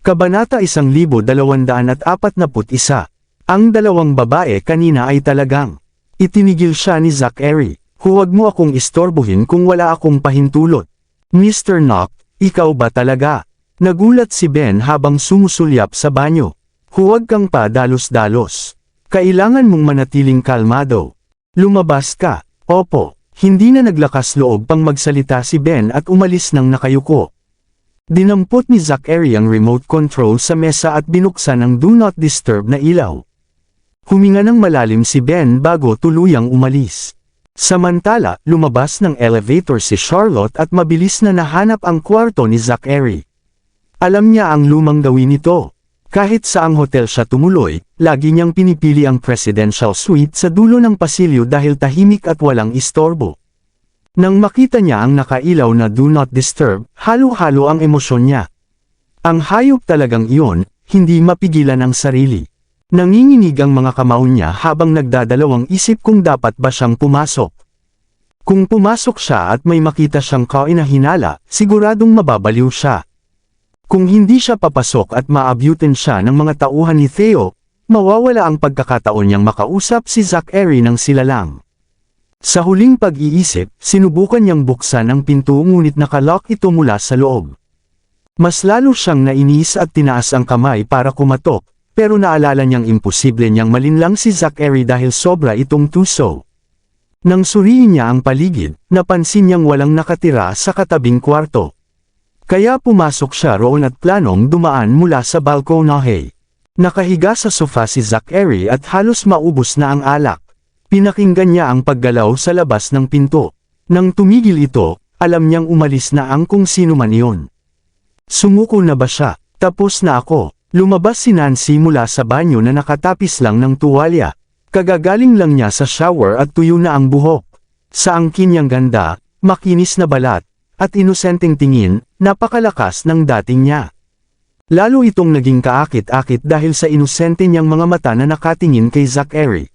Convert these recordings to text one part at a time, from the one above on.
Kabanata 1241. Ang dalawang babae kanina ay talagang itinigil siya ni Zachary. Huwag mo akong istorbohin kung wala akong pahintulot. Mr. Knock, ikaw ba talaga? Nagulat si Ben habang sumusulyap sa banyo. Huwag kang pa dalos-dalos. Kailangan mong manatiling kalmado. Lumabas ka. Opo, hindi na naglakas loob pang magsalita si Ben at umalis ng nakayuko. Dinampot ni Zachary ang remote control sa mesa at binuksan ang Do Not Disturb na ilaw. Huminga ng malalim si Ben bago tuluyang umalis. Samantala, lumabas ng elevator si Charlotte at mabilis na nahanap ang kwarto ni Zachary. Alam niya ang lumang gawin nito. Kahit saang hotel siya tumuloy, lagi niyang pinipili ang presidential suite sa dulo ng pasilyo dahil tahimik at walang istorbo. Nang makita niya ang nakailaw na Do Not Disturb, halo-halo ang emosyon niya. Ang hayop talagang iyon, hindi mapigilan ang sarili. Nanginginig ang mga kamao niya habang nagdadalawang isip kung dapat ba siyang pumasok. Kung pumasok siya at may makita siyang kainahinala, siguradong mababaliw siya. Kung hindi siya papasok at maabutin siya ng mga tauhan ni Theo, mawawala ang pagkakataon niyang makausap si Zachary nang sila lang. Sa huling pag-iisip, sinubukan niyang buksan ang pinto ngunit nakalock ito mula sa loob. Mas lalo siyang nainis at tinaas ang kamay para kumatok, pero naalala niyang imposible niyang malinlang si Zachary dahil sobra itong tuso. Nang suriin niya ang paligid, napansin niyang walang nakatira sa katabing kwarto. Kaya pumasok siya roon at planong dumaan mula sa balkonahe. Nakahiga sa sofa si Zachary at halos maubos na ang alak. Pinakinggan niya ang paggalaw sa labas ng pinto. Nang tumigil ito, alam niyang umalis na ang kung sino man iyon. Sumuko na ba siya? Tapos na ako. Lumabas si Nancy mula sa banyo na nakatapis lang ng tuwalya. Kagagaling lang niya sa shower at tuyo na ang buhok. Sa angkin niyang ganda, makinis na balat, at inosenteng tingin, napakalakas ng dating niya. Lalo itong naging kaakit-akit dahil sa inosente niyang mga mata na nakatingin kay Zachary.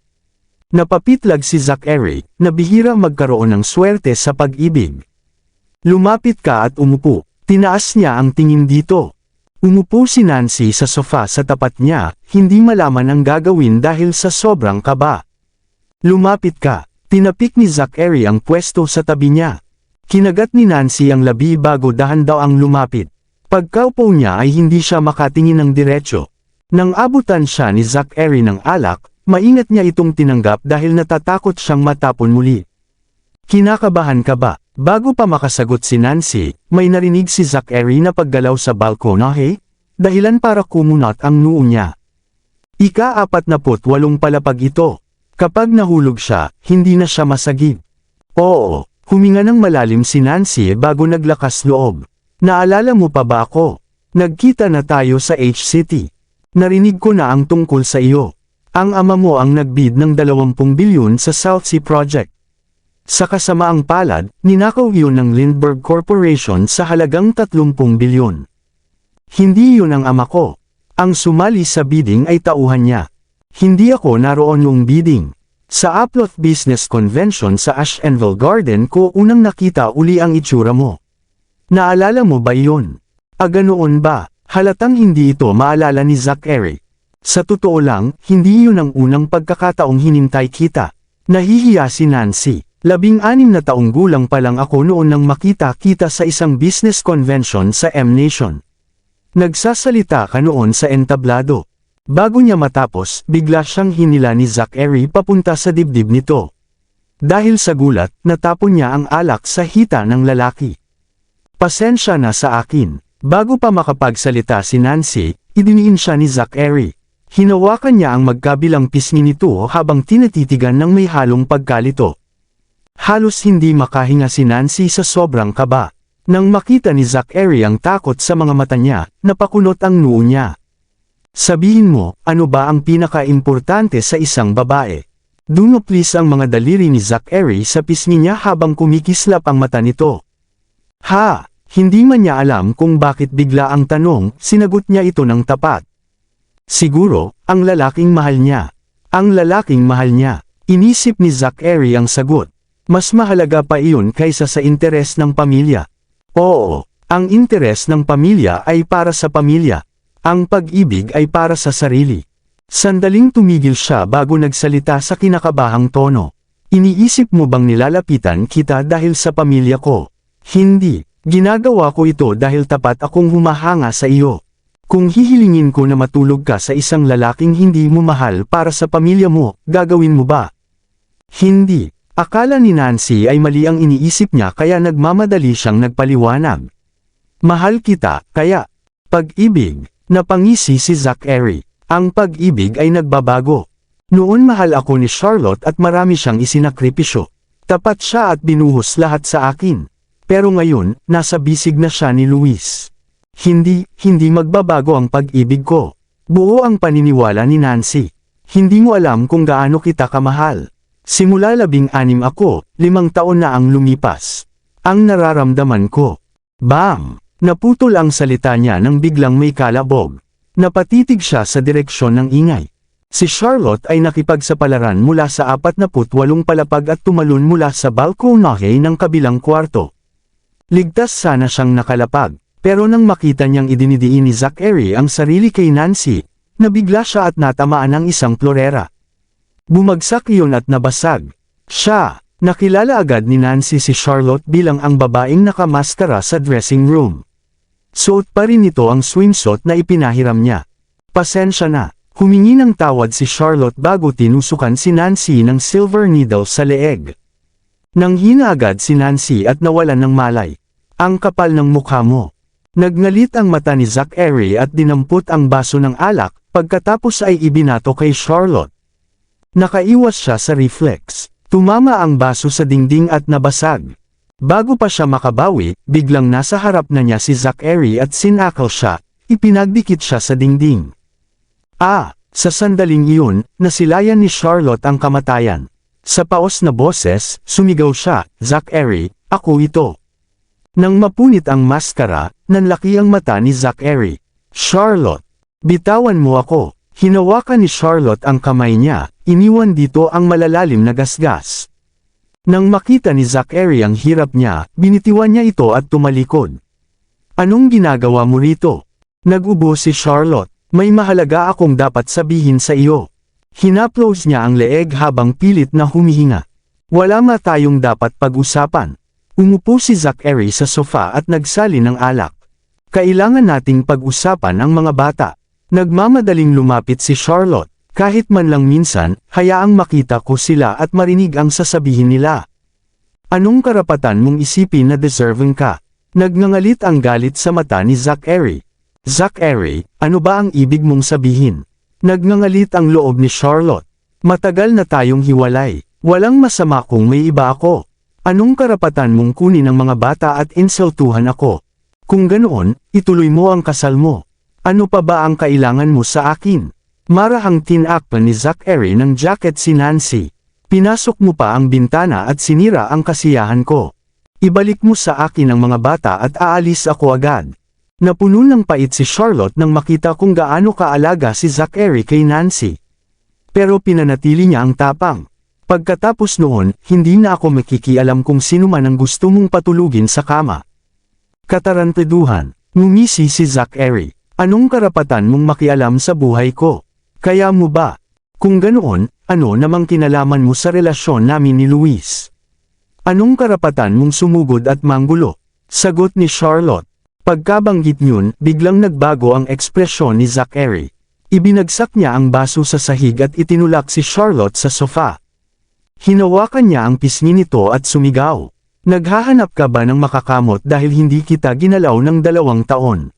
Napapitlag si Zachary, na bihira magkaroon ng swerte sa pag-ibig. Lumapit ka at umupo. Tinaas niya ang tingin dito. Umupo si Nancy sa sofa sa tapat niya, hindi malaman ang gagawin dahil sa sobrang kaba. Lumapit ka. Tinapik ni Zachary ang pwesto sa tabi niya. Kinagat ni Nancy ang labi bago dahan daw ang lumapit. Pagkaupo niya ay hindi siya makatingin ng diretsyo. Nang abutan siya ni Zachary ng alak, maingat niya itong tinanggap dahil natatakot siyang matapon muli. Kinakabahan ka ba? Bago pa makasagot si Nancy, may narinig si Zachary na paggalaw sa balkonahe, dahilan para kumunat ang noo niya. Ika-48 palapag ito. Kapag nahulog siya, hindi na siya masagip. Oo, huminga ng malalim si Nancy bago naglakas loob. Naalala mo pa ba ako? Nagkita na tayo sa H-City. Narinig ko na ang tungkol sa iyo. Ang ama mo ang nagbid ng 20 bilyon sa South Sea Project. Sa kasamaang palad, ninakaw iyon ng Lindbergh Corporation sa halagang 30 bilyon. Hindi yun ang ama ko. Ang sumali sa bidding ay tauhan niya. Hindi ako naroon noong bidding. Sa Uploth Business Convention sa Ashenville Garden ko unang nakita uli ang itsura mo. Naalala mo ba yun? Ganoon ba? Halatang hindi ito maalala ni Zachary. Sa totoo lang, hindi yun ang unang pagkakataong hinintay kita. Nahihiya si Nancy. 16 na taong gulang pa lang ako noon nang makita kita sa isang business convention sa M-Nation. Nagsasalita ka noon sa entablado. Bago niya matapos, bigla siyang hinila ni Zachary papunta sa dibdib nito. Dahil sa gulat, natapon niya ang alak sa hita ng lalaki. Pasensya na sa akin. Bago pa makapagsalita si Nancy, idiniin siya ni Zachary. Hinawakan niya ang magkabilang pisngi nito habang tinatitigan ng may halong pagkalito. Halos hindi makahinga si Nancy sa sobrang kaba. Nang makita ni Zachary ang takot sa mga mata niya, napakunot ang noo niya. Sabihin mo, ano ba ang pinaka-importante sa isang babae? Dunoplis ang mga daliri ni Zachary sa pisngi niya habang kumikislap ang mata nito. Ha! Hindi man niya alam kung bakit bigla ang tanong, sinagot niya ito ng tapat. Siguro, ang lalaking mahal niya. Ang lalaking mahal niya. Inisip ni Zachary ang sagot. Mas mahalaga pa iyon kaysa sa interes ng pamilya. Oo, ang interes ng pamilya ay para sa pamilya. Ang pag-ibig ay para sa sarili. Sandaling tumigil siya bago nagsalita sa kinakabahang tono. Iniisip mo bang nilalapitan kita dahil sa pamilya ko? Hindi. Ginagawa ko ito dahil tapat akong humahanga sa iyo. Kung hihilingin ko na matulog ka sa isang lalaking hindi mo mahal para sa pamilya mo, gagawin mo ba? Hindi. Akala ni Nancy ay mali ang iniisip niya kaya nagmamadali siyang nagpaliwanag. Mahal kita, kaya. Pag-ibig. Napangisi si Zachary. Ang pag-ibig ay nagbabago. Noon mahal ako ni Charlotte at marami siyang isinakripisyo. Tapat siya at binuhos lahat sa akin. Pero ngayon, nasa bisig na siya ni Luis. Hindi magbabago ang pag-ibig ko. Buo ang paniniwala ni Nancy. Hindi mo alam kung gaano kita kamahal. Simula 16 ako, 5 taon na ang lumipas. Ang nararamdaman ko. Bam! Naputol ang salita niya nang biglang may kalabog. Napatitig siya sa direksyon ng ingay. Si Charlotte ay nakipagsapalaran mula sa 48 palapag at tumalon mula sa balkonahe ng kabilang kwarto. Ligtas sana siyang nakalapag, pero nang makita niyang idinidiin ni Zachary ang sarili kay Nancy, nabigla siya at natamaan ng isang plorera. Bumagsak iyon at nabasag. Siya, nakilala agad ni Nancy si Charlotte bilang ang babaeng nakamaskara sa dressing room. Suot pa rin ito ang swimsuit na ipinahiram niya. Pasensya na, humingi ng tawad si Charlotte bago tinusukan si Nancy ng silver needle sa leeg. Nanghina agad si Nancy at nawalan ng malay. Ang kapal ng mukha mo. Nagngalit ang mata ni Zachary at dinampot ang baso ng alak, pagkatapos ay ibinato kay Charlotte. Nakaiwas siya sa reflex. Tumama ang baso sa dingding at nabasag. Bago pa siya makabawi, biglang nasa harap na niya si Zachary at sinakal siya, ipinagdikit siya sa dingding. Sa sandaling iyon, nasilayan ni Charlotte ang kamatayan. Sa paos na boses, sumigaw siya, Zachary, ako ito. Nang mapunit ang maskara, nanlaki ang mata ni Zachary. Charlotte, bitawan mo ako. Hinawakan ni Charlotte ang kamay niya, iniwan dito ang malalalim na gasgas. Nang makita ni Zachary ang hirap niya, binitiwan niya ito at tumalikod. Anong ginagawa mo rito? Nag-ubo si Charlotte, may mahalaga akong dapat sabihin sa iyo. Hinaplos niya ang leeg habang pilit na humihinga. Wala ma tayong dapat pag-usapan. Umupo si Zachary sa sofa at nagsali ng alak. Kailangan nating pag-usapan ang mga bata. Nagmamadaling lumapit si Charlotte. Kahit man lang minsan, hayaang makita ko sila at marinig ang sasabihin nila. Anong karapatan mong isipin na deserving ka? Nagngangalit ang galit sa mata ni Zachary. Zachary, ano ba ang ibig mong sabihin? Nagngangalit ang loob ni Charlotte. Matagal na tayong hiwalay. Walang masama kung may iba ako. Anong karapatan mong kunin ang mga bata at insultuhan ako? Kung ganoon, ituloy mo ang kasal mo. Ano pa ba ang kailangan mo sa akin? Marahang tinakpan ni Zachary ng jacket si Nancy. Pinasok mo pa ang bintana at sinira ang kasiyahan ko. Ibalik mo sa akin ang mga bata at aalis ako agad. Napuno ng pait si Charlotte nang makita kung gaano kaalaga si Zachary kay Nancy. Pero pinanatili niya ang tapang. Pagkatapos noon, hindi na ako makikialam kung sino man ang gusto mong patulugin sa kama. Katarantaduhan, ngumisi si Zachary. Anong karapatan mong makialam sa buhay ko? Kaya mo ba? Kung ganoon, ano namang kinalaman mo sa relasyon namin ni Luis? Anong karapatan mong sumugod at manggulo? Sagot ni Charlotte. Pagkabanggit niyon, biglang nagbago ang ekspresyon ni Zachary. Ibinagsak niya ang baso sa sahig at itinulak si Charlotte sa sofa. Hinawakan niya ang pisngi nito at sumigaw. Naghahanap ka ba ng makakamot dahil hindi kita ginalaw ng 2 taon?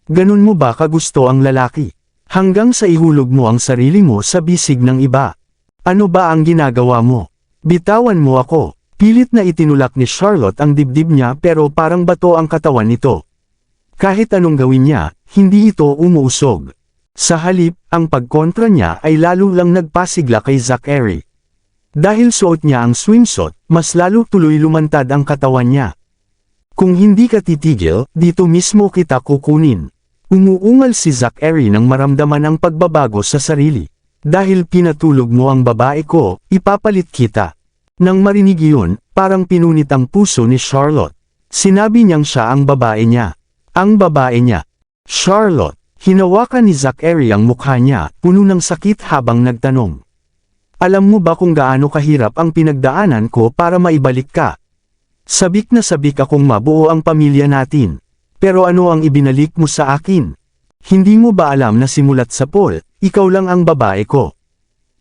Ganun mo ba kagusto ang lalaki? Hanggang sa ihulog mo ang sarili mo sa bisig ng iba. Ano ba ang ginagawa mo? Bitawan mo ako. Pilit na itinulak ni Charlotte ang dibdib niya pero parang bato ang katawan nito. Kahit anong gawin niya, hindi ito umuusog. Sa halip, ang pagkontra niya ay lalo lang nagpasigla kay Zachary. Dahil suot niya ang swimsuit, mas lalo tuloy lumantad ang katawan niya. Kung hindi ka titigil, dito mismo kita kukunin. Umuungal si Zachary nang maramdaman ang pagbabago sa sarili. Dahil pinatulog mo ang babae ko, ipapalit kita. Nang marinig iyon, parang pinunit ang puso ni Charlotte. Sinabi niyang siya ang babae niya. Ang babae niya. Charlotte, Hinawakan ni Zachary ang mukha niya, puno ng sakit habang nagtanong. Alam mo ba kung gaano kahirap ang pinagdaanan ko para maibalik ka? Sabik na sabik akong mabuo ang pamilya natin. Pero ano ang ibinalik mo sa akin? Hindi mo ba alam na simulat sa Paul, ikaw lang ang babae ko?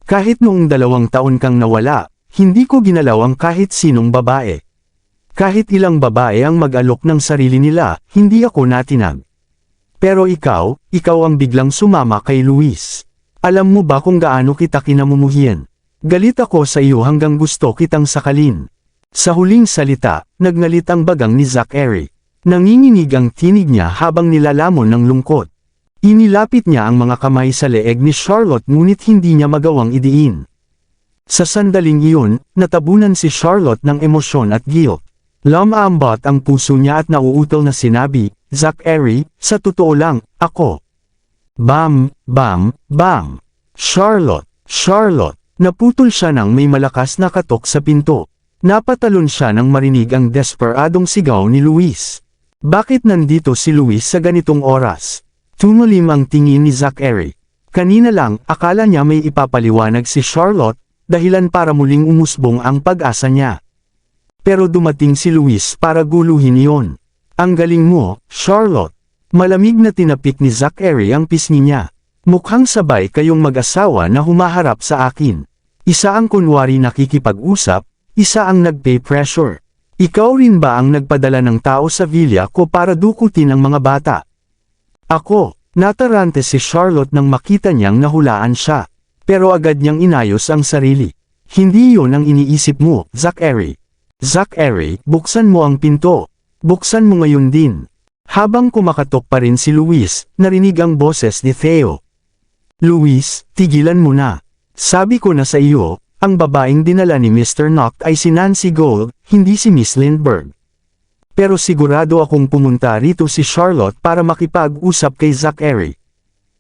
Kahit noong 2 taon kang nawala, hindi ko ginalaw ang kahit sinong babae. Kahit ilang babae ang mag-alok ng sarili nila, hindi ako natinag. Pero ikaw ang biglang sumama kay Luis. Alam mo ba kung gaano kita kinamumuhian? Galit ako sa iyo hanggang gusto kitang sakalin. Sa huling salita, nagngalit ang bagang ni Zachary. Nanginginig ang tinig niya habang nilalamon ng lungkot. Inilapit niya ang mga kamay sa leeg ni Charlotte ngunit hindi niya magawang idiin. Sa sandaling iyon, natabunan si Charlotte ng emosyon at guilt. Lumambot ang puso niya at nauutol na sinabi, Zachary, sa totoo lang, ako. Bam, bam, bam. Charlotte, Charlotte. Naputol siya nang may malakas na katok sa pinto. Napatalon siya nang marinig ang desperadong sigaw ni Luis. Bakit nandito si Luis sa ganitong oras? Tumalim ang tingin ni Zachary. Kanina lang, akala niya may ipapaliwanag si Charlotte, dahilan para muling umusbong ang pag-asa niya. Pero dumating si Luis para guluhin iyon. Ang galing mo, Charlotte. Malamig na tinapik ni Zachary ang pisngi niya. Mukhang sabay kayong mag-asawa na humaharap sa akin. Isa ang kunwari nakikipag-usap, isa ang nag-pay pressure. Ikaw rin ba ang nagpadala ng tao sa villa ko para dukutin ang mga bata? Ako, natarante si Charlotte nang makita niyang nahulaan siya. Pero agad niyang inayos ang sarili. Hindi yon ang iniisip mo, Zachary. Zachary, buksan mo ang pinto. Buksan mo ngayon din. Habang kumakatok pa rin si Luis, narinig ang boses ni Theo. Luis, tigilan mo na. Sabi ko na sa iyo, ang babaeng dinala ni Mr. Noct ay si Nancy Gold, hindi si Miss Lindbergh. Pero sigurado akong pumunta rito si Charlotte para makipag-usap kay Zachary.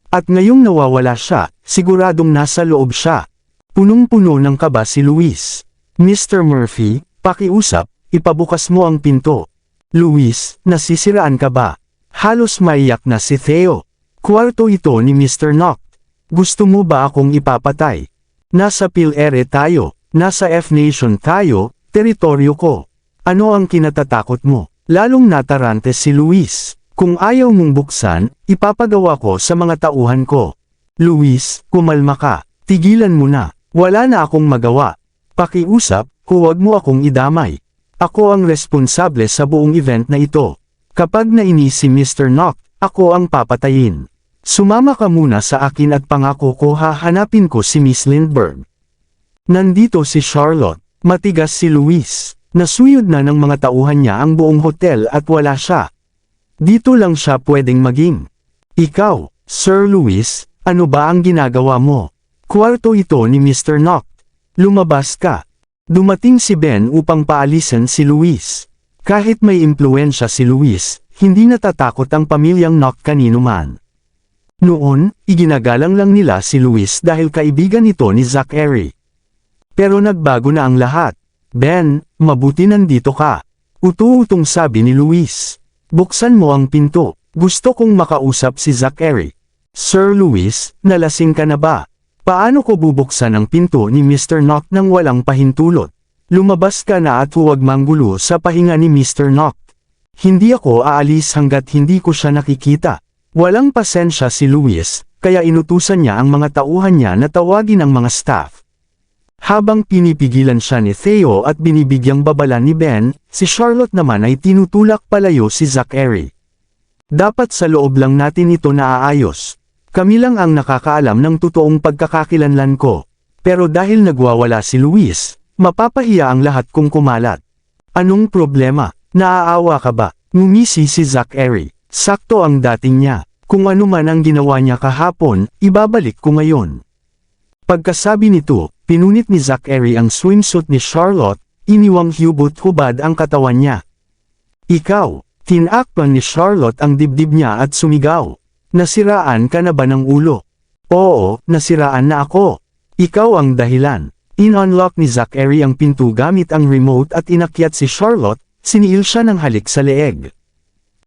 At ngayong nawawala siya, siguradong nasa loob siya. Punong-puno ng kaba si Luis. Mr. Murphy, pakiusap, ipabukas mo ang pinto. Luis, nasisiraan ka ba? Halos maiyak na si Theo. Kwarto ito ni Mr. Noct. Gusto mo ba akong ipapatay? Nasa PhilAire tayo, nasa F-Nation tayo, teritoryo ko. Ano ang kinatatakot mo? Lalong natarante si Luis. Kung ayaw mong buksan, ipapagawa ko sa mga tauhan ko. Luis, kumalma ka. Tigilan mo na. Wala na akong magawa. Pakiusap, huwag mo akong idamay. Ako ang responsable sa buong event na ito. Kapag nainis si Mr. Noct, ako ang papatayin. Sumama ka muna sa akin at pangako ko hahanapin ko si Miss Lindbergh. Nandito si Charlotte. Matigas si Luis. Nasuyod na ng mga tauhan niya ang buong hotel at wala siya. Dito lang siya pwedeng maging. Ikaw, Sir Luis, ano ba ang ginagawa mo? Kwarto ito ni Mr. Noct. Lumabas ka. Dumating si Ben upang paalisan si Luis. Kahit may impluensya si Luis, hindi natatakot ang pamilyang Noct kanino man. Noon, iginagalang lang nila si Luis dahil kaibigan ito ni Zachary. Pero nagbago na ang lahat. Ben, mabuti nandito ka. Utu-utong sabi ni Luis. Buksan mo ang pinto. Gusto kong makausap si Zachary. Sir Luis, nalasing ka na ba? Paano ko bubuksan ang pinto ni Mr. Noct nang walang pahintulot? Lumabas ka na at huwag manggulo sa pahinga ni Mr. Noct. Hindi ako aalis hanggat hindi ko siya nakikita. Walang pasensya si Luis, kaya inutusan niya ang mga tauhan niya na tawagin ang mga staff. Habang pinipigilan siya ni Theo at binibigyang babala ni Ben, si Charlotte naman ay tinutulak palayo si Zachary. Dapat sa loob lang natin ito naaayos. Kami lang ang nakakaalam ng totoong pagkakakilanlan ko. Pero dahil nagwawala si Luis, mapapahiya ang lahat kung kumalat. Anong problema? Naaawa ka ba? Ngumisi si Zachary. Sakto ang dating niya. Kung ano man ang ginawa niya kahapon, ibabalik ko ngayon. Pagkasabi nito, pinunit ni Zachary ang swimsuit ni Charlotte, iniwang hubot-hubad ang katawan niya. Ikaw, tinakpan ni Charlotte ang dibdib niya at sumigaw. Nasiraan ka na ba ng ulo? Oo, nasiraan na ako. Ikaw ang dahilan. In-unlock ni Zachary ang pinto gamit ang remote at inakyat si Charlotte, siniil siya ng halik sa leeg.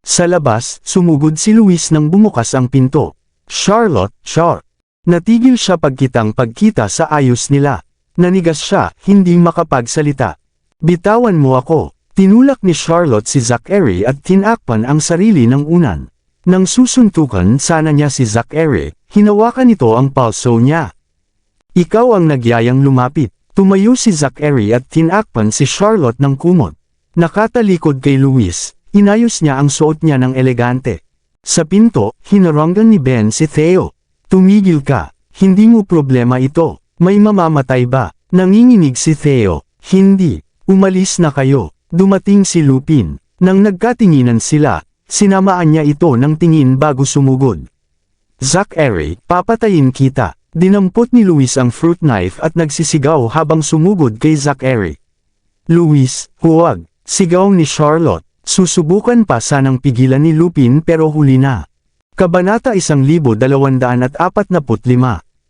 Sa labas, sumugod si Luis nang bumukas ang pinto. Charlotte, char. Natigil siya pagkita sa ayos nila. Nanigas siya, hindi makapagsalita. Bitawan mo ako. Tinulak ni Charlotte si Zachary at tinakpan ang sarili ng unan. Nang susuntukan sana niya si Zachary, hinawakan nito ang palso niya. Ikaw ang nagyayang lumapit. Tumayo si Zachary at tinakpan si Charlotte ng kumot. Nakatalikod kay Luis, inayos niya ang suot niya ng elegante. Sa pinto, hinaranggan ni Ben si Theo. Tumigil ka, hindi mo problema ito, may mamamatay ba? Nanginginig si Theo, hindi, umalis na kayo. Dumating si Lupin. Nang nagkatinginan sila, sinamaan niya ito ng tingin bago sumugod. Zachary, papatayin kita. Dinampot ni Luis ang fruit knife at nagsisigaw habang sumugod kay Zachary. Luis, huwag, sigaw ni Charlotte. Susubukan pa sanang pigilan ni Lupin pero huli na. Kabanata 1245.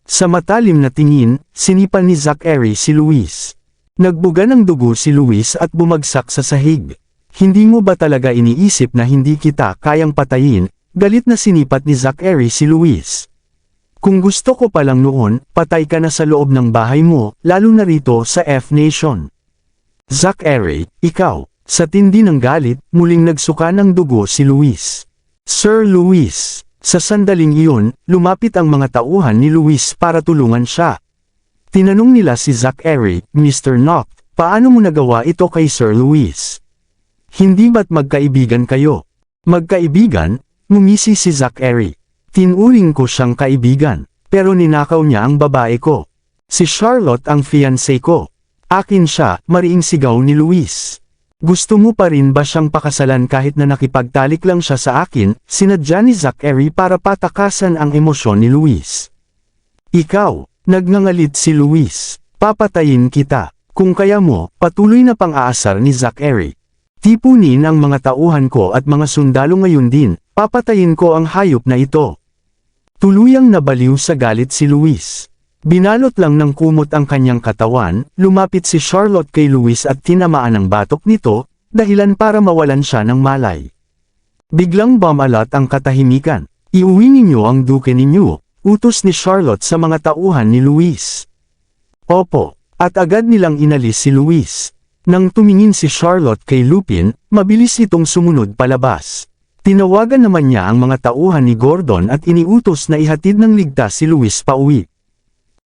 Sa matalim na tingin, sinipan ni Zachary si Luis. Nagbuga ng dugo si Luis at bumagsak sa sahig. Hindi mo ba talaga iniisip na hindi kita kayang patayin? Galit na sinipat ni Zachary si Luis. Kung gusto ko palang noon, patay ka na sa loob ng bahay mo, lalo na rito sa F-Nation. Zachary, ikaw. Sa tindi ng galit, muling nagsuka ng dugo si Luis. Sir Luis. Sa sandaling iyon, lumapit ang mga tauhan ni Luis para tulungan siya. Tinanong nila si Zachary, Mr. Nock, paano mo nagawa ito kay Sir Luis? Hindi ba't magkaibigan kayo? Magkaibigan? Ngumisi si Zachary. Tinuring ko siyang kaibigan, pero ninakaw niya ang babae ko. Si Charlotte ang fiancé ko. Akin siya, mariing sigaw ni Luis. Gusto mo pa rin ba siyang pakasalan kahit na nakipagtalik lang siya sa akin? Sinadya ni Zachary para patakasan ang emosyon ni Luis. Ikaw, nagngangalit si Luis. Papatayin kita. Kung kaya mo, patuloy na pang-aasar ni Zachary. Tipunin ang mga tauhan ko at mga sundalo ngayon din, papatayin ko ang hayop na ito. Tuluyang nabaliw sa galit si Luis. Binalot lang ng kumot ang kanyang katawan, lumapit si Charlotte kay Luis at tinamaan ang batok nito, dahilan para mawalan siya ng malay. Biglang bumalat ang katahimikan. Iuwi ninyo ang duke ninyo, utos ni Charlotte sa mga tauhan ni Luis. Opo, at agad nilang inalis si Luis. Nang tumingin si Charlotte kay Lupin, mabilis itong sumunod palabas. Tinawagan naman niya ang mga tauhan ni Gordon at iniutos na ihatid ng ligtas si Luis pauwi.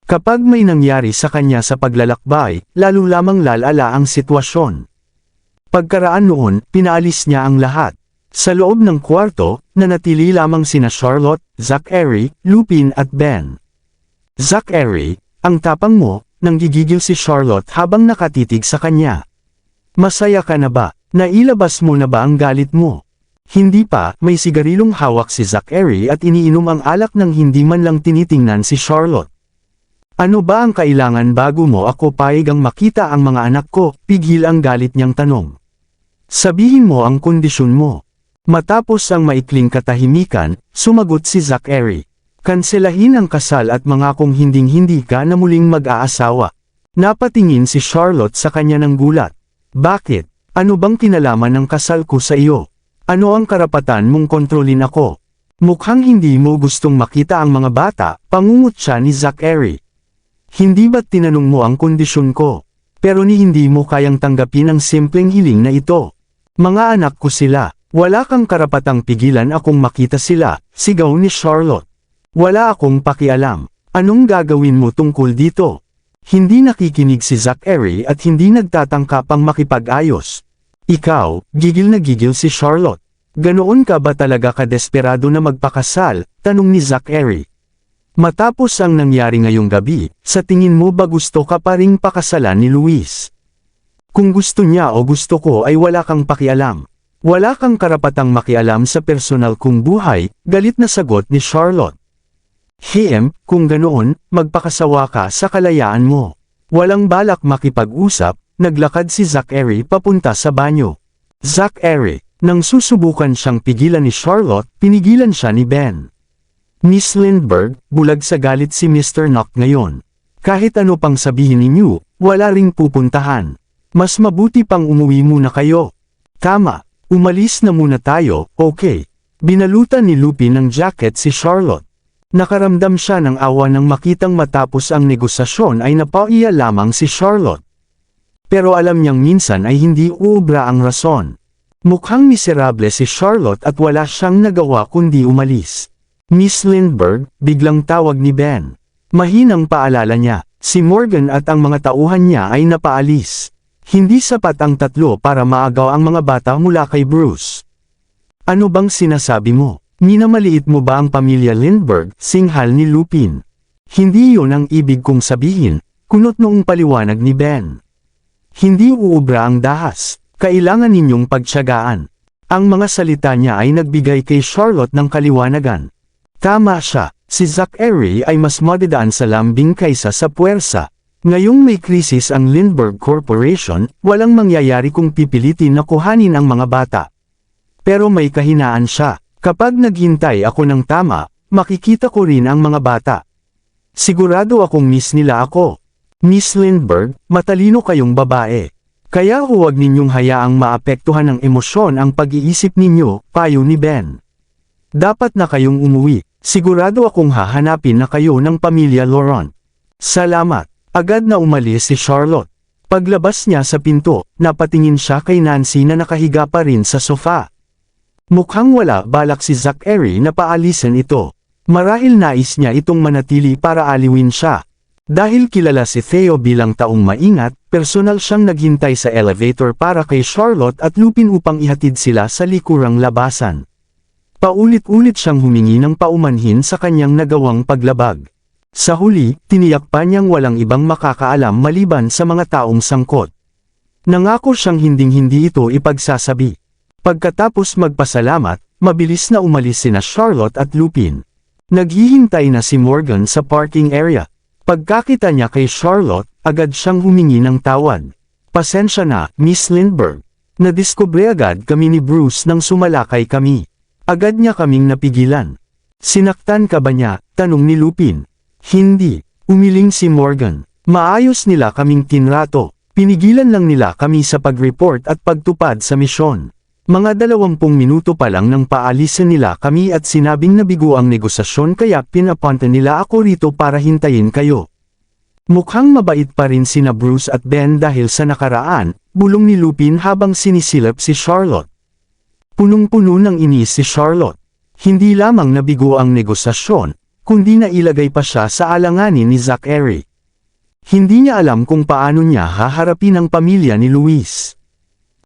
Kapag may nangyari sa kanya sa paglalakbay, lalo lamang lalala ang sitwasyon. Pagkaraan noon, pinaalis niya ang lahat. Sa loob ng kwarto, nanatili lamang sina Charlotte, Zachary, Lupin at Ben. Zachary, ang tapang mo, nanggigigil si Charlotte habang nakatitig sa kanya. Masaya ka na ba? Nailabas mo na ba ang galit mo? Hindi pa, may sigarilong hawak si Zachary at iniinom ang alak nang hindi man lang tinitingnan si Charlotte. Ano ba ang kailangan bago mo ako payagang makita ang mga anak ko? Pigil ang galit niyang tanong. Sabihin mo ang kondisyon mo. Matapos ang maikling katahimikan, sumagot si Zachary. Kanselahin ang kasal at mangakong hinding-hindi ka na muling mag-aasawa. Napatingin si Charlotte sa kanya ng gulat. Bakit? Ano bang kinalaman ng kasal ko sa iyo? Ano ang karapatan mong kontrolin ako? Mukhang hindi mo gustong makita ang mga bata, pangungot siya ni Zachary. Hindi ba't tinanong mo ang kondisyon ko? Pero hindi mo kayang tanggapin ang simpleng hiling na ito. Mga anak ko sila, wala kang karapatang pigilan akong makita sila, sigaw ni Charlotte. Wala akong pakialam. Anong gagawin mo tungkol dito? Hindi nakikinig si Zachary at hindi nagtatangka pang makipag-ayos. Ikaw, gigil na gigil si Charlotte. Ganoon ka ba talaga kadesperado na magpakasal? Tanong ni Zachary. Matapos ang nangyari ngayong gabi, sa tingin mo ba gusto ka pa ring pakasalan ni Luis? Kung gusto niya o gusto ko ay wala kang pakialam. Wala kang karapatang makialam sa personal kong buhay, galit na sagot ni Charlotte. Kung ganoon, magpakasawa ka sa kalayaan mo. Walang balak makipag-usap, naglakad si Zachary papunta sa banyo. Zachary, nang susubukan siyang pigilan ni Charlotte, pinigilan siya ni Ben. Miss Lindbergh, bulag sa galit si Mr. Nock ngayon. Kahit ano pang sabihin ninyo, wala ring pupuntahan. Mas mabuti pang umuwi muna kayo. Tama, umalis na muna tayo, okay. Binalutan ni Lupin ng jacket si Charlotte. Nakaramdam siya ng awa nang makitang matapos ang negosasyon ay napaiya lamang si Charlotte. Pero alam niyang minsan ay hindi uubra ang rason. Mukhang miserable si Charlotte at wala siyang nagawa kundi umalis. Miss Lindbergh, biglang tawag ni Ben. Mahinang paalala niya, si Morgan at ang mga tauhan niya ay napaalis. Hindi sapat ang tatlo para maagaw ang mga bata mula kay Bruce. Ano bang sinasabi mo? Minamaliit mo ba ang pamilya Lindbergh? Singhal ni Lupin. Hindi yun ang ibig kong sabihin, kunot noong paliwanag ni Ben. Hindi uubra ang dahas, kailangan ninyong pagtiyagaan. Ang mga salita niya ay nagbigay kay Charlotte ng kaliwanagan. Tama siya, si Zachary ay mas madadaan sa lambing kaysa sa puwersa. Ngayong may krisis ang Lindbergh Corporation, walang mangyayari kung pipilitin na kuhanin ang mga bata. Pero may kahinaan siya. Kapag naghintay ako ng tama, makikita ko rin ang mga bata. Sigurado akong miss nila ako. Miss Lindbergh, matalino kayong babae. Kaya huwag ninyong hayaang maapektuhan ng emosyon ang pag-iisip ninyo, payo ni Ben. Dapat na kayong umuwi, sigurado akong hahanapin na kayo ng pamilya Laurent. Salamat. Agad na umalis si Charlotte. Paglabas niya sa pinto, napatingin siya kay Nancy na nakahiga pa rin sa sofa. Mukhang wala balak si Zachary na paalisan ito. Marahil nais niya itong manatili para aliwin siya. Dahil kilala si Theo bilang taong maingat, personal siyang naghintay sa elevator para kay Charlotte at Lupin upang ihatid sila sa likurang labasan. Paulit-ulit siyang humingi ng paumanhin sa kanyang nagawang paglabag. Sa huli, tiniyak pa niyang walang ibang makakaalam maliban sa mga taong sangkot. Nangako siyang hinding-hindi ito ipagsasabi. Pagkatapos magpasalamat, mabilis na umalis sina Charlotte at Lupin. Naghihintay na si Morgan sa parking area. Pagkakita niya kay Charlotte, agad siyang humingi ng tawad. Pasensya na, Miss Lindbergh. Nadiskubre agad kami ni Bruce nang sumalakay kami. Agad niya kaming napigilan. Sinaktan ka ba niya? Tanong ni Lupin. Hindi, umiling si Morgan. Maayos nila kaming tinrato. Pinigilan lang nila kami sa pag-report at pagtupad sa misyon. Mga 20 minuto pa lang nang paalisin nila kami at sinabing nabigo ang negosasyon kaya pinapunta nila ako rito para hintayin kayo. Mukhang mabait pa rin sina Bruce at Ben dahil sa nakaraan, bulong ni Lupin habang sinisilip si Charlotte. Punong-puno ng inis si Charlotte. Hindi lamang nabigo ang negosasyon, kundi nailagay pa siya sa alanganin ni Zachary. Hindi niya alam kung paano niya haharapin ang pamilya ni Luis.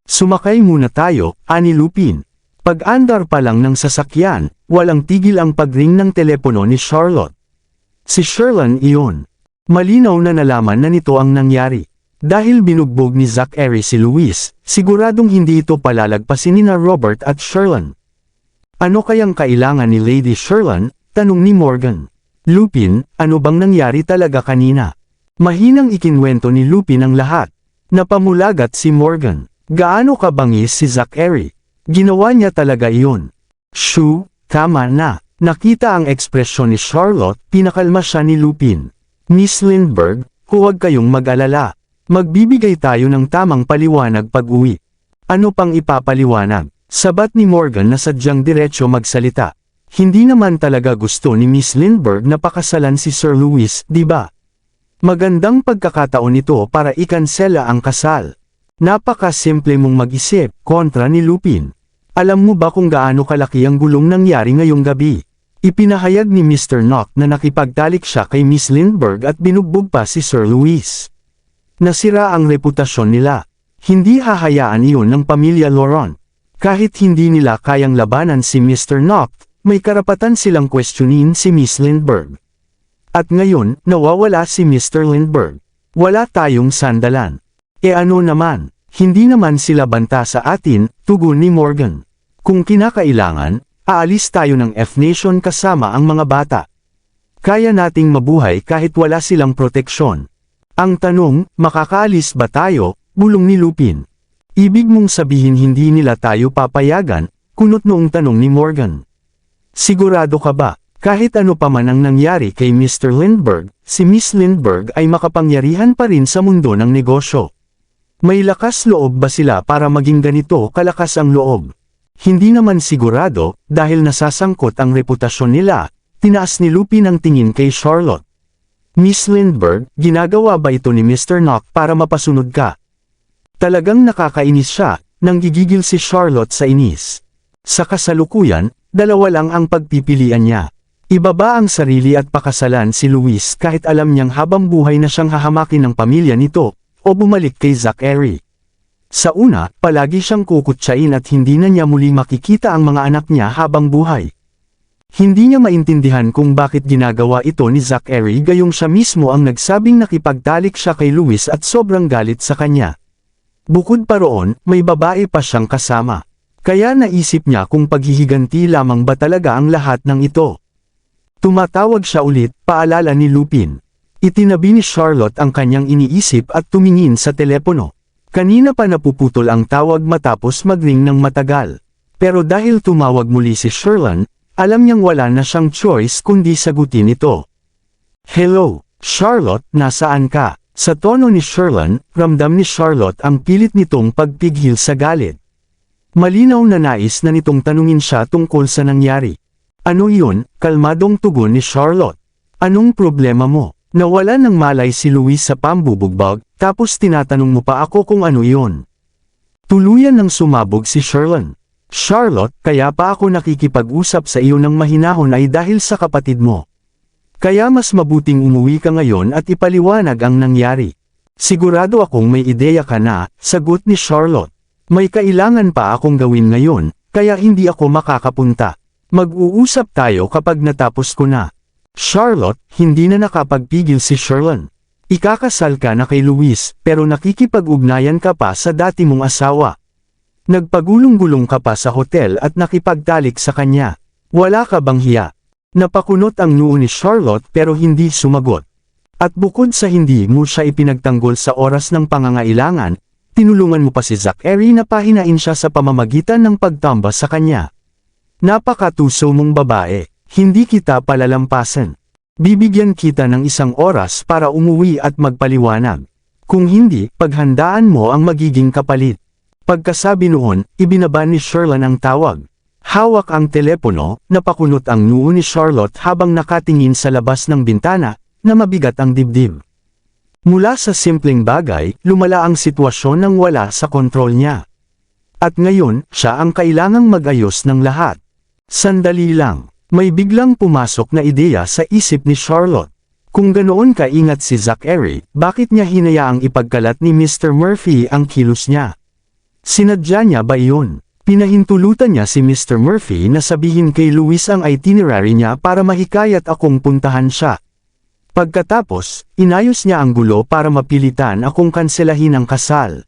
Sumakay muna tayo, ani Lupin. Pag-andar pa lang ng sasakyan, walang tigil ang pagring ng telepono ni Charlotte. Si Sherlyn iyon. Malinaw na nalaman na nito ang nangyari. Dahil binugbog ni Zachary si Luis, siguradong hindi ito palalagpasin ni Robert at Sherlyn. Ano kayang kailangan ni Lady Sherlyn? Tanong ni Morgan. Lupin, ano bang nangyari talaga kanina? Mahinang ikinwento ni Lupin ang lahat. Napamulagat si Morgan. Gaano kabangis si Zachary? Ginawa niya talaga iyon. Shoo, tama na. Nakita ang ekspresyon ni Charlotte, pinakalma siya ni Lupin. Miss Lindbergh, huwag kayong mag-alala. Magbibigay tayo ng tamang paliwanag pag-uwi. Ano pang ipapaliwanag? Sabat ni Morgan na sadyang diretsyo magsalita. Hindi naman talaga gusto ni Miss Lindbergh na pakasalan si Sir Louis, di ba? Magandang pagkakataon ito para ikansela ang kasal. Napakasimple mong mag-isip, kontra ni Lupin. Alam mo ba kung gaano kalaki ang gulong nangyari ngayong gabi? Ipinahayag ni Mr. Knock na nakipagtalik siya kay Miss Lindbergh at binugbog pa si Sir Louis. Nasira ang reputasyon nila. Hindi hahayaan iyon ng pamilya Laurent. Kahit hindi nila kayang labanan si Mr. Knock, may karapatan silang questionin si Miss Lindbergh. At ngayon, nawawala si Mr. Lindbergh. Wala tayong sandalan. E ano naman, hindi naman sila banta sa atin, tugon ni Morgan. Kung kinakailangan, aalis tayo ng F-Nation kasama ang mga bata. Kaya nating mabuhay kahit wala silang proteksyon. Ang tanong, makakaalis ba tayo? Bulong ni Lupin. Ibig mong sabihin hindi nila tayo papayagan? Kunot noong tanong ni Morgan. Sigurado ka ba? Kahit ano pa man ang nangyari kay Mr. Lindbergh, si Miss Lindbergh ay makapangyarihan pa rin sa mundo ng negosyo. May lakas loob ba sila para maging ganito kalakas ang loob? Hindi naman sigurado, dahil nasasangkot ang reputasyon nila, Tinaas ni Lupin ang tingin kay Charlotte. Miss Lindbergh, ginagawa ba ito ni Mr. Knock para mapasunod ka? Talagang nakakainis siya, nang gigigil si Charlotte sa inis. Sa kasalukuyan, dalawa lang ang pagpipilian niya. Ibaba ang sarili at pakasalan si Luis kahit alam niyang habang buhay na siyang hahamakin ng pamilya nito, o bumalik kay Zachary. Sa una, palagi siyang kukutsain at hindi na niya muli makikita ang mga anak niya habang buhay. Hindi niya maintindihan kung bakit ginagawa ito ni Zachary gayong siya mismo ang nagsabing nakipagtalik siya kay Luis at sobrang galit sa kanya. Bukod pa roon, may babae pa siyang kasama. Kaya naisip niya kung paghihiganti lamang ba talaga ang lahat ng ito. Tumatawag siya ulit, paalala ni Lupin. Itinabi ni Charlotte ang kanyang iniisip at tumingin sa telepono. Kanina pa napuputol ang tawag matapos magring ng matagal. Pero dahil tumawag muli si Sherlyn, alam niyang wala na siyang choice kundi sagutin ito. Hello, Charlotte, nasaan ka? Sa tono ni Sherlyn, ramdam ni Charlotte ang pilit nitong pagpigil sa galit. Malinaw na nais na nitong tanungin siya tungkol sa nangyari. Ano iyon? Kalmadong tugon ni Charlotte. Anong problema mo? Nawala ng malay si Luis sa pambubugbog, tapos tinatanong mo pa ako kung ano iyon. Tuluyan ng sumabog si Sherlyn. Charlotte, kaya pa ako nakikipag-usap sa iyo ng mahinahon ay dahil sa kapatid mo. Kaya mas mabuting umuwi ka ngayon at ipaliwanag ang nangyari. Sigurado akong may ideya ka na, sagot ni Charlotte. May kailangan pa akong gawin ngayon, kaya hindi ako makakapunta. Mag-uusap tayo kapag natapos ko na. Charlotte, hindi na nakapagpigil si Sherlyn. Ikakasal ka na kay Luis, pero nakikipag-ugnayan ka pa sa dati mong asawa. Nagpagulong-gulong ka pa sa hotel at nakipagtalik sa kanya. Wala ka bang hiya? Napakunot ang noo ni Charlotte pero hindi sumagot. At bukod sa hindi mo siya ipinagtanggol sa oras ng pangangailangan, tinulungan mo pa si Zachary na pahinain siya sa pamamagitan ng pagtamba sa kanya. Napakatuso mong babae, hindi kita palalampasan. Bibigyan kita ng 1 oras para umuwi at magpaliwanag. Kung hindi, paghandaan mo ang magiging kapalit. Pagkasabi noon, ibinaba ni Sherlyn ang tawag. Hawak ang telepono, napakunot ang noo ni Charlotte habang nakatingin sa labas ng bintana, na mabigat ang dibdib. Mula sa simpleng bagay, lumala ang sitwasyon nang wala sa kontrol niya. At ngayon, siya ang kailangang mag-ayos ng lahat. Sandali lang, may biglang pumasok na ideya sa isip ni Charlotte. Kung ganoon kaingat si Zachary, bakit niya hinayaang ipagkalat ni Mr. Murphy ang kilos niya? Sinadya niya ba iyon? Pinahintulutan niya si Mr. Murphy na sabihin kay Luis ang itinerary niya para mahikayat akong puntahan siya. Pagkatapos, inayos niya ang gulo para mapilitan akong kanselahin ang kasal.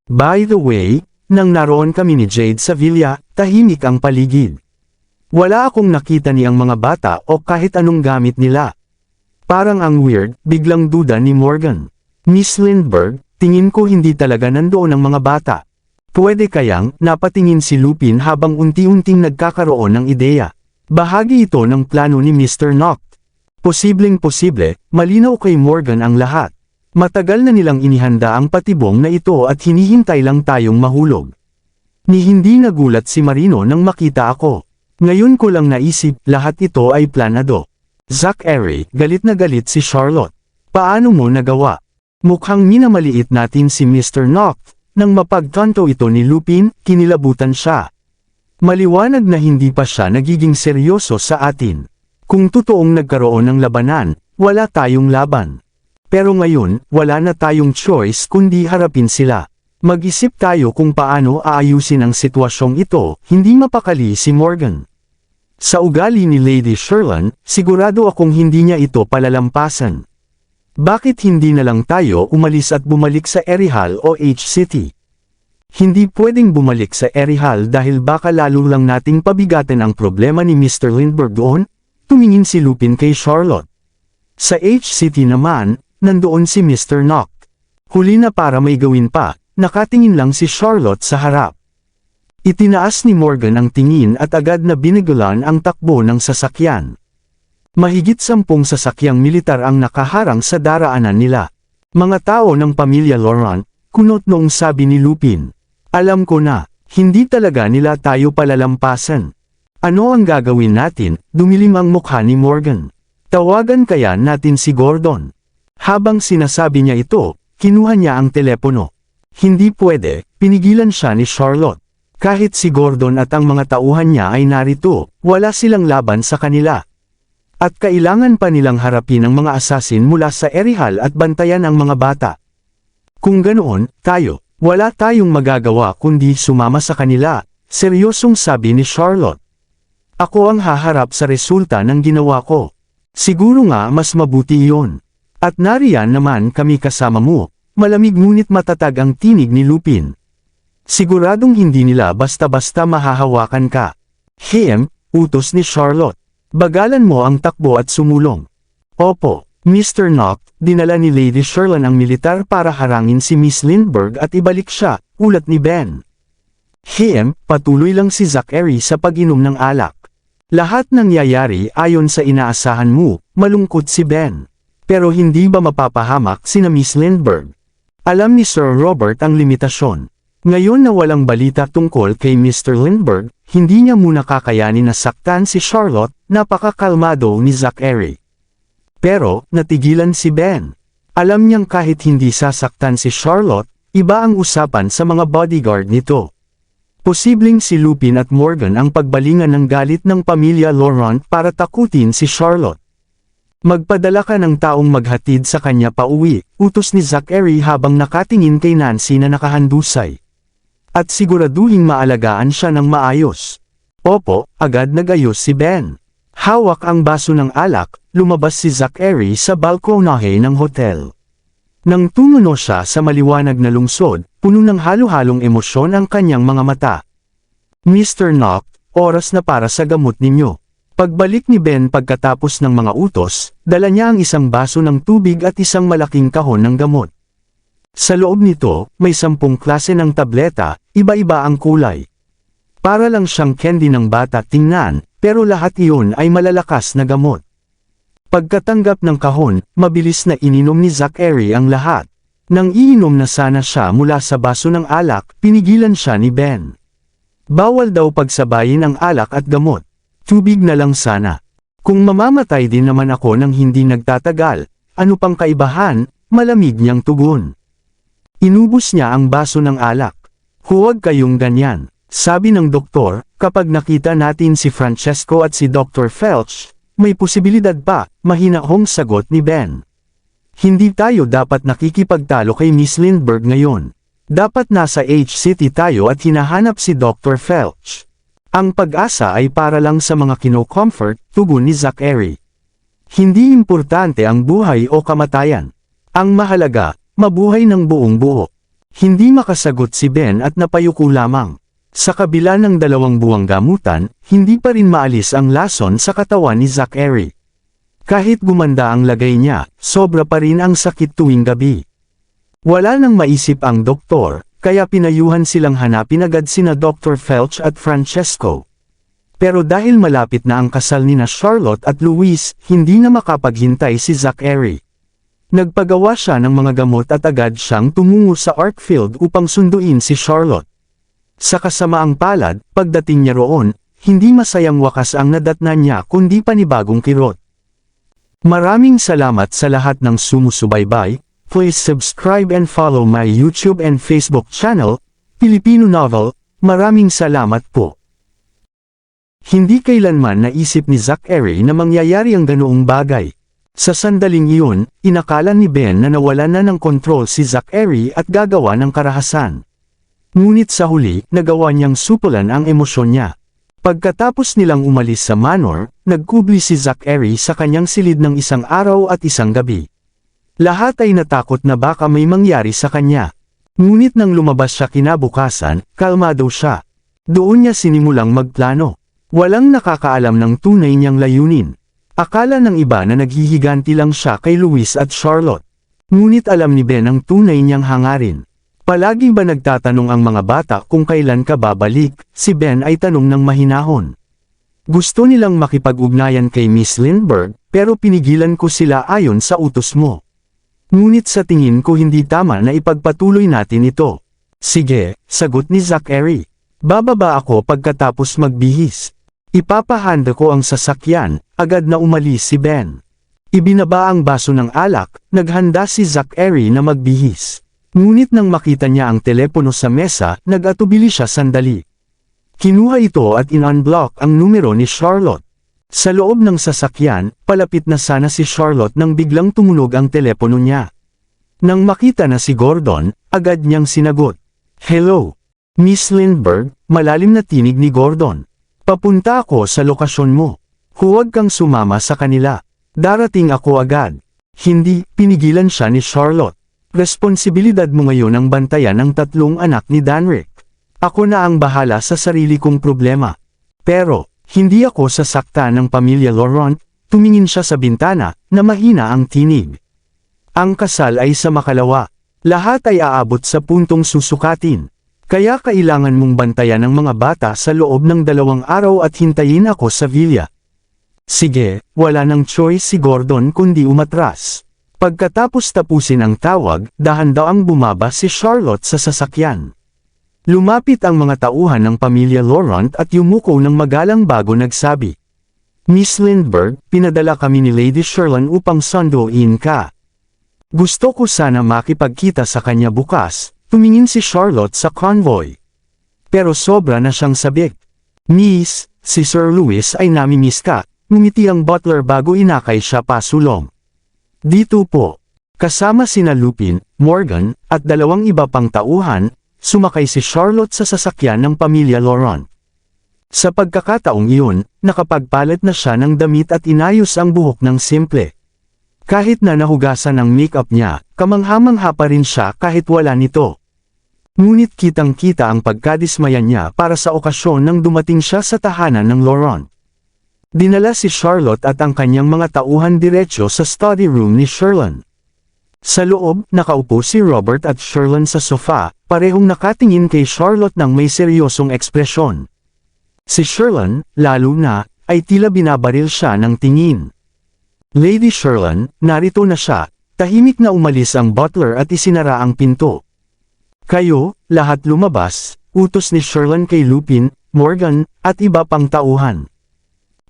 By the way, nang naroon kami ni Jade sa villa, tahimik ang paligid. Wala akong nakita ni ang mga bata o kahit anong gamit nila. Parang ang weird, biglang duda ni Morgan. Miss Lindbergh, tingin ko hindi talaga nandoon ang mga bata. Pwede kayang, napatingin si Lupin habang unti-unting nagkakaroon ng ideya. Bahagi ito ng plano ni Mr. Knock. Posibleng-posible, malinaw kay Morgan ang lahat. Matagal na nilang inihanda ang patibong na ito at hinihintay lang tayong mahulog. Ni hindi nagulat si Marino nang makita ako. Ngayon ko lang naisip, lahat ito ay planado. Zachary, galit na galit si Charlotte. Paano mo nagawa? Mukhang minamaliit natin si Mr. Knock. Nang mapagtanto ito ni Lupin, kinilabutan siya. Maliwanag na hindi pa siya nagiging seryoso sa atin. Kung totoong nagkaroon ng labanan, wala tayong laban. Pero ngayon, wala na tayong choice kundi harapin sila. Mag-isip tayo kung paano aayusin ang sitwasyong ito, hindi mapakali si Morgan. Sa ugali ni Lady Sherlyn, sigurado akong hindi niya ito palalampasan. Bakit hindi na lang tayo umalis at bumalik sa Erihal o H-City? Hindi pwedeng bumalik sa Erihal dahil baka lalo lang nating pabigatan ang problema ni Mr. Lindbergh doon, tumingin si Lupin kay Charlotte. Sa H-City naman, nandoon si Mr. Knock. Huli na para may gawin pa, nakatingin lang si Charlotte sa harap. Itinaas ni Morgan ang tingin at agad na binigulan ang takbo ng sasakyan. Mahigit 10 sasakyang militar ang nakaharang sa daraanan nila. Mga tao ng pamilya Laurent, kunot noong sabi ni Lupin. Alam ko na, hindi talaga nila tayo palalampasan. Ano ang gagawin natin? Dumilim ang mukha ni Morgan. Tawagan kaya natin si Gordon. Habang sinasabi niya ito, kinuha niya ang telepono. Hindi pwede, pinigilan siya ni Charlotte. Kahit si Gordon at ang mga tauhan niya ay narito, wala silang laban sa kanila. At kailangan pa nilang harapin ang mga asasin mula sa Erie Hall at bantayan ang mga bata. Kung ganoon, wala tayong magagawa kundi sumama sa kanila, seryosong sabi ni Charlotte. Ako ang haharap sa resulta ng ginawa ko. Siguro nga mas mabuti iyon. At nariyan naman kami kasama mo, malamig ngunit matatag ang tinig ni Lupin. Siguradong hindi nila basta-basta mahahawakan ka. Utos ni Charlotte. Bagalan mo ang takbo at sumulong. Opo, Mr. Knock, dinala ni Lady Sherlin ang militar para harangin si Miss Lindbergh at ibalik siya, ulat ni Ben. Patuloy lang si Zachary sa pag-inom ng alak. Lahat nangyayari ayon sa inaasahan mo, malungkot si Ben. Pero hindi ba mapapahamak sina Miss Lindbergh? Alam ni Sir Robert ang limitasyon. Ngayon na walang balita tungkol kay Mr. Lindbergh, hindi niya muna kakayanin na saktan si Charlotte, napakakalmado ni Zachary. Pero, natigilan si Ben. Alam niyang kahit hindi sasaktan si Charlotte, iba ang usapan sa mga bodyguard nito. Posibleng si Lupin at Morgan ang pagbalingan ng galit ng pamilya Laurent para takutin si Charlotte. Magpadala ka ng taong maghatid sa kanya pauwi, utos ni Zachary habang nakatingin kay Nancy na nakahandusay. At siguraduhing maalagaan siya ng maayos. Opo, agad nagayos si Ben. Hawak ang baso ng alak, lumabas si Zachary sa balkonahe ng hotel. Nang tumuno siya sa maliwanag na lungsod, puno ng halo-halong emosyon ang kanyang mga mata. Mr. Knock, oras na para sa gamot ninyo. Pagbalik ni Ben pagkatapos ng mga utos, dala niya ang isang baso ng tubig at isang malaking kahon ng gamot. Sa loob nito, may 10 klase ng tableta, iba-iba ang kulay. Para lang siyang candy ng bata tingnan, pero lahat iyon ay malalakas na gamot. Pagkatanggap ng kahon, mabilis na ininom ni Zachary ang lahat. Nang iinom na sana siya mula sa baso ng alak, pinigilan siya ni Ben. Bawal daw pagsabayin ang alak at gamot. Tubig na lang sana. Kung mamamatay din naman ako nang hindi nagtatagal, ano pang kaibahan, malamig niyang tugon. Inubos niya ang baso ng alak. Huwag kayong ganyan, sabi ng doktor, kapag nakita natin si Francesco at si Dr. Felch, may posibilidad pa, mahinahong sagot ni Ben. Hindi tayo dapat nakikipagtalo kay Miss Lindbergh ngayon. Dapat nasa H-City tayo at hinahanap si Dr. Felch. Ang pag-asa ay para lang sa mga kino-comfort, tugon ni Zachary. Hindi importante ang buhay o kamatayan. Ang mahalaga, mabuhay ng buong buo. Hindi makasagot si Ben at napayuko lamang. Sa kabila ng 2 buwang gamutan, hindi pa rin maalis ang lason sa katawan ni Zachary. Kahit gumanda ang lagay niya, sobra pa rin ang sakit tuwing gabi. Wala nang maisip ang doktor, kaya pinayuhan silang hanapin agad sina Dr. Felch at Francesco. Pero dahil malapit na ang kasal nina Charlotte at Luis, hindi na makapaghintay si Zachary. Nagpagawa siya ng mga gamot at agad siyang tumungo sa Arkfield upang sunduin si Charlotte. Sa kasamaang palad, pagdating niya roon, hindi masayang wakas ang nadatnan niya kundi panibagong kirot. Maraming salamat sa lahat ng sumusubaybay. Please subscribe and follow my YouTube and Facebook channel, Filipino Novel. Maraming salamat po. Hindi kailanman naisip ni Zachary na mangyayari ang ganoong bagay. Sa sandaling iyon, inakala ni Ben na nawalan na ng kontrol si Zachary at gagawa ng karahasan. Ngunit sa huli, nagawa niyang supulan ang emosyon niya. Pagkatapos nilang umalis sa manor, nagkubli si Zachary sa kanyang silid ng isang araw at isang gabi. Lahat ay natakot na baka may mangyari sa kanya. Ngunit nang lumabas siya kinabukasan, kalmado siya. Doon niya sinimulang magplano. Walang nakakaalam ng tunay niyang layunin. Akala ng iba na naghihiganti lang siya kay Luis at Charlotte. Ngunit alam ni Ben ang tunay niyang hangarin. Palagi ba nagtatanong ang mga bata kung kailan ka babalik? Si Ben ay tanong ng mahinahon. Gusto nilang makipag-ugnayan kay Miss Lindbergh, pero pinigilan ko sila ayon sa utos mo. Ngunit sa tingin ko hindi tama na ipagpatuloy natin ito. Sige, sagot ni Zachary. Bababa ako pagkatapos magbihis. Ipapahanda ko ang sasakyan, agad na umalis si Ben. Ibinaba ang baso ng alak, naghanda si Zachary na magbihis. Ngunit nang makita niya ang telepono sa mesa, nag-atubili siya sandali. Kinuha ito at in-unblock ang numero ni Charlotte. Sa loob ng sasakyan, palapit na sana si Charlotte nang biglang tumunog ang telepono niya. Nang makita na si Gordon, agad niyang sinagot. "Hello, Miss Lindbergh," malalim na tinig ni Gordon. "Papunta ako sa lokasyon mo. Huwag kang sumama sa kanila. Darating ako agad." Hindi, pinigilan siya ni Charlotte. "Responsibilidad mo ngayon ang bantayan ang 3 anak ni Danrick. Ako na ang bahala sa sarili kong problema. Pero, hindi ako sasaktan ng pamilya Laurent." Tumingin siya sa bintana, na mahina ang tinig. "Ang kasal ay sa makalawa. Lahat ay aabot sa puntong susukatin. Kaya kailangan mong bantayan ang mga bata sa loob ng 2 araw at hintayin ako sa villa." Sige, wala nang choice si Gordon kundi umatras. Pagkatapos tapusin ang tawag, dahan-dahang bumaba si Charlotte sa sasakyan. Lumapit ang mga tauhan ng pamilya Laurent at yumuko ng magalang bago nagsabi. "Miss Lindbergh, pinadala kami ni Lady Sherlyn upang sunduin ka. Gusto ko sana makipagkita sa kanya bukas." Tumingin si Charlotte sa convoy. Pero sobra na siyang sabik. "Miss, si Sir Louis ay namimiss ka." Ngumiti ang butler bago inakay siya pasulong. "Dito po." Kasama sina Lupin, Morgan, at 2 iba pang tauhan, sumakay si Charlotte sa sasakyan ng pamilya Laurent. Sa pagkakataong iyon, nakapagpalit na siya ng damit at inayos ang buhok ng simple. Kahit na nahugasan ang makeup niya, kamangha-mangha pa rin siya kahit wala nito. Ngunit kitang-kita ang pagkadismaya niya para sa okasyon nang dumating siya sa tahanan ng Laurent. Dinala si Charlotte at ang kanyang mga tauhan diretsyo sa study room ni Sherlyn. Sa loob, nakaupo si Robert at Sherlyn sa sofa, parehong nakatingin kay Charlotte ng may seryosong ekspresyon. Si Sherlyn, lalo na, ay tila binabaril siya ng tingin. "Lady Sherlyn, narito na siya." Tahimik na umalis ang butler at isinara ang pinto. "Kayo, lahat lumabas," utos ni Sherlyn kay Lupin, Morgan, at iba pang tauhan.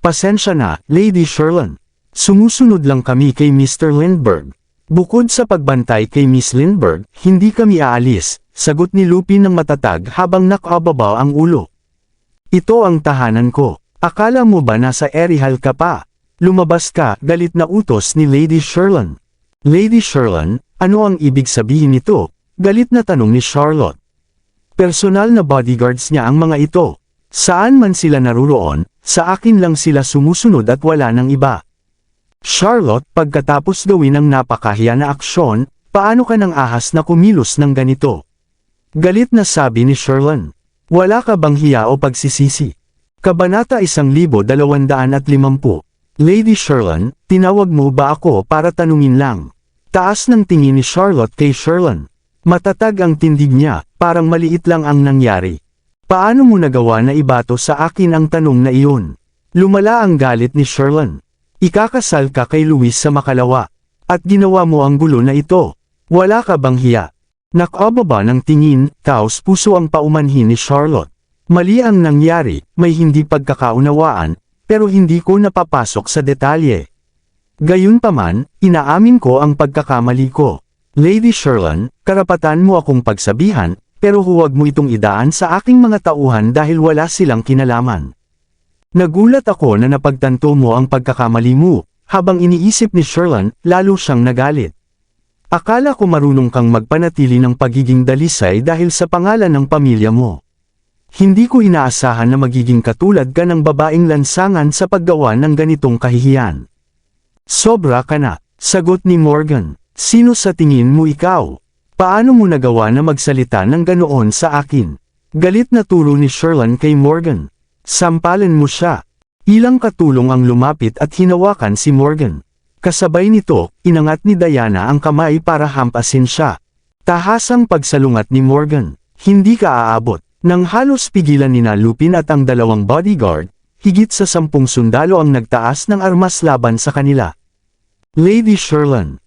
"Pasensya na, Lady Sherlyn. Sumusunod lang kami kay Mr. Lindbergh." "Bukod sa pagbantay kay Miss Lindbergh, hindi kami aalis," sagot ni Lupin ng matatag habang nakababa ang ulo. "Ito ang tahanan ko. Akala mo ba nasa Erihal ka pa? Lumabas ka," galit na utos ni Lady Sherlyn. "Lady Sherlyn, ano ang ibig sabihin nito?" galit na tanong ni Charlotte. "Personal na bodyguards niya ang mga ito. Saan man sila naruroon, sa akin lang sila sumusunod at wala ng iba." "Charlotte, pagkatapos gawin ang napakahiya na aksyon, paano ka nang ahas na kumilos ng ganito?" galit na sabi ni Sherlyn. "Wala ka bang hiya o pagsisisi?" Kabanata 1250. "Lady Sherlyn, tinawag mo ba ako para tanungin lang?" Taas ng tingin ni Charlotte kay Sherlyn. Matatag ang tindig niya, parang maliit lang ang nangyari. "Paano mo nagawa na ibato sa akin ang tanong na iyon?" Lumala ang galit ni Sherlyn. "Ikakasal ka kay Louis sa makalawa. At ginawa mo ang gulo na ito. Wala ka bang hiya?" Nakababa ng tingin, taos puso ang paumanhin ni Charlotte. Mali ang nangyari, may hindi pagkakaunawaan, pero hindi ko napapasok sa detalye. Gayunpaman, inaamin ko ang pagkakamali ko. "Lady Sherlyn, karapatan mo akong pagsabihan, pero huwag mo itong idaan sa aking mga tauhan dahil wala silang kinalaman." Nagulat ako na napagtanto mo ang pagkakamali mo, habang iniisip ni Sherlyn, lalo siyang nagalit. "Akala ko marunong kang magpanatili ng pagiging dalisay dahil sa pangalan ng pamilya mo. Hindi ko inaasahan na magiging katulad ka ng babaeng lansangan sa paggawa ng ganitong kahihiyan." "Sobra ka na," sagot ni Morgan. "Sino sa tingin mo ikaw? Paano mo nagawa na magsalita ng ganoon sa akin?" Galit na turo ni Sherlyn kay Morgan. "Sampalin mo siya." Ilang katulong ang lumapit at hinawakan si Morgan. Kasabay nito, inangat ni Diana ang kamay para hampasin siya. Tahasang pagsalungat ni Morgan. "Hindi ka aabot." Nang halos pigilan ni Lupin at ang 2 bodyguard, higit sa 10 sundalo ang nagtaas ng armas laban sa kanila. "Lady Sherlyn."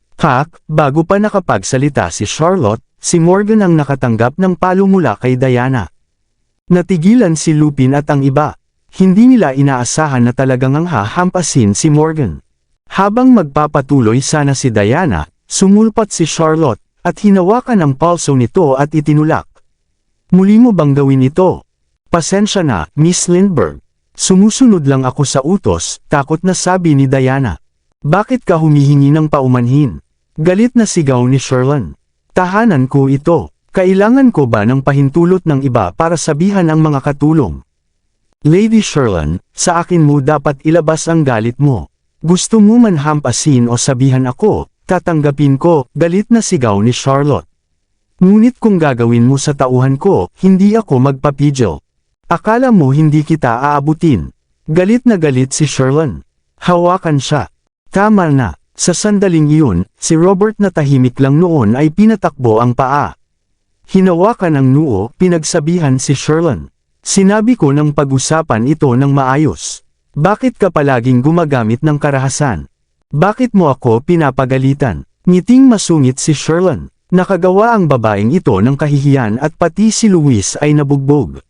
Bago pa nakapagsalita si Charlotte, si Morgan ang nakatanggap ng palo mula kay Diana. Natigilan si Lupin at ang iba. Hindi nila inaasahan na talagang hahampasin si Morgan. Habang magpapatuloy sana si Diana, sumulpat si Charlotte, at hinawakan ang palso nito at itinulak. Muli mo bang gawin ito? Pasensya na, Miss Lindbergh. Sumusunod lang ako sa utos, takot na sabi ni Diana. Bakit ka humihingi ng paumanhin? Galit na sigaw ni Sherlyn. Tahanan ko ito. Kailangan ko ba ng pahintulot ng iba para sabihan ang mga katulong? Lady Sherlyn, sa akin mo dapat ilabas ang galit mo. Gusto mo man hampasin o sabihan ako, tatanggapin ko, galit na sigaw ni Charlotte. Ngunit kung gagawin mo sa tauhan ko, hindi ako magpapigil. Akala mo hindi kita aabutin. Galit na galit si Sherlyn. Hawakan siya. Tama na. Sa sandaling iyon, si Robert na tahimik lang noon ay pinatakbo ang paa. Hinawakan ang noo, pinagsabihan si Sherlyn. Sinabi ko ng pag-usapan ito ng maayos. Bakit ka palaging gumagamit ng karahasan? Bakit mo ako pinapagalitan? Ngiting masungit si Sherlyn. Nakagawa ang babaeng ito ng kahihiyan at pati si Luis ay nabugbog.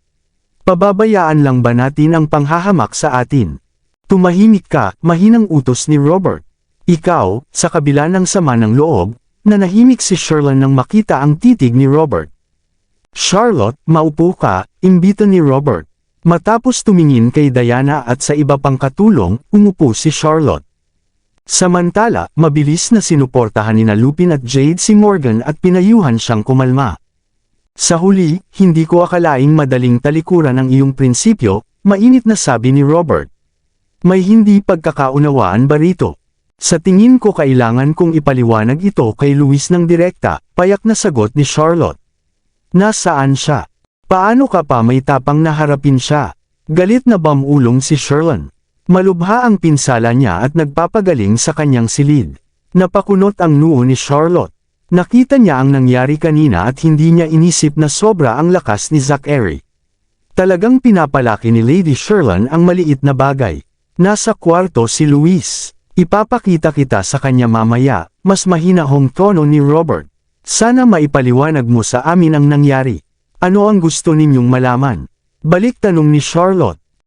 Pababayaan lang ba natin ang panghahamak sa atin? Tumahimik ka, mahinang utos ni Robert. Ikaw, sa kabila ng sama ng loob, nanahimik si Sherlyn nang makita ang titig ni Robert. Charlotte, maupo ka, imbita ni Robert. Matapos tumingin kay Diana at sa iba pang katulong, umupo si Charlotte. Samantala, mabilis na sinuportahan ni Lupin at Jade si Morgan at pinayuhan siyang kumalma. Sa huli, hindi ko akalaing madaling talikuran ang iyong prinsipyo, mainit na sabi ni Robert. May hindi pagkakaunawaan ba rito? Sa tingin ko kailangan kong ipaliwanag ito kay Luis ng direkta, payak na sagot ni Charlotte. Nasaan siya? Paano ka pa may tapang na harapin siya? Galit na bamulong si Sherlyn. Malubha ang pinsala niya at nagpapagaling sa kanyang silid. Napakunot ang noo ni Charlotte. Nakita niya ang nangyari kanina at hindi niya inisip na sobra ang lakas ni Zachary. Talagang pinapalaki ni Lady Sherlyn ang maliit na bagay. Nasa kwarto si Luis. Ipapakita kita sa kanya mamaya, mas mahinahong tono ni Robert. Sana maipaliwanag mo sa amin ang nangyari. Ano ang gusto ninyong malaman? Balik tanong ni Charlotte.